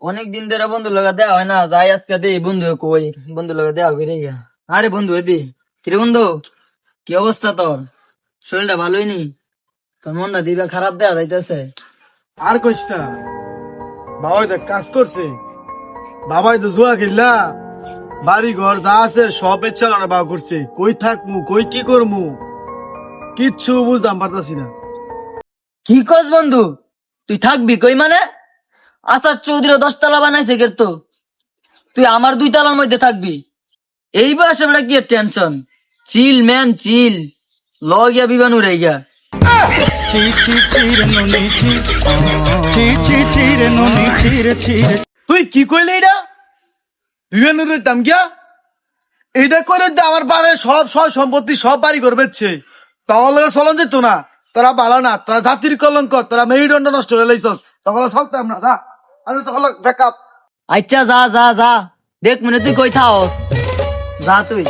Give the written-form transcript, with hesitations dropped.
অনেক দিন ধরে বন্ধু লগা দেওয়া হয় না, যাই আজকে দে বন্ধু কই বন্ধু লগা দেওয়া করে গিয়া। আরে বন্ধু এদি কিরে বন্ধু, কি অবস্থা তোর? শরীরটা ভালোই নি? তোর মনটা দিবা খারাপ দেওয়া যাইতেছে। আর কইস না, বাবাই তো কাজ করছে। বাবাই তো জুয়া খেললা, বাড়ি ঘর যা আছে সব চালানো বাবা করছে। কই থাকমু, কই কি করমু, কিচ্ছু বুঝতাম পারতাছি না। কি কস বন্ধু, তুই থাকবি কই মানে? আসাদ চৌধুরী 10 তলা বানাইছে তো, তুই আমার 2 তলার মধ্যে থাকবি? এই বয়সে বেটা কি টেনশন? চিল ম্যান চিল, ল গিয়া বিমান উড়ে গিয়া। ছি ছি ছি রে ননি ছি ছি ছি ছি রে ননি ছি রে ছি রে। তুই কি কইলে এটা? বিভিন্ন দাম গিয়া এইটা করে যে আমার বাড়ি সব সব সম্পত্তি সব বাড়ি ঘর বেচছে, তাহলে চলন যেত না। তোরা ভালো না, তোরা জাতির কলঙ্ক, তোরা মেরুদণ্ড নষ্ট হয়ে লাইছস। তখন চলতাম না, যা। আচ্ছা তখন ব্যাকআপ। আচ্ছা যা যা যা, দেখ মনে তুই কই থাকস, যা তুই।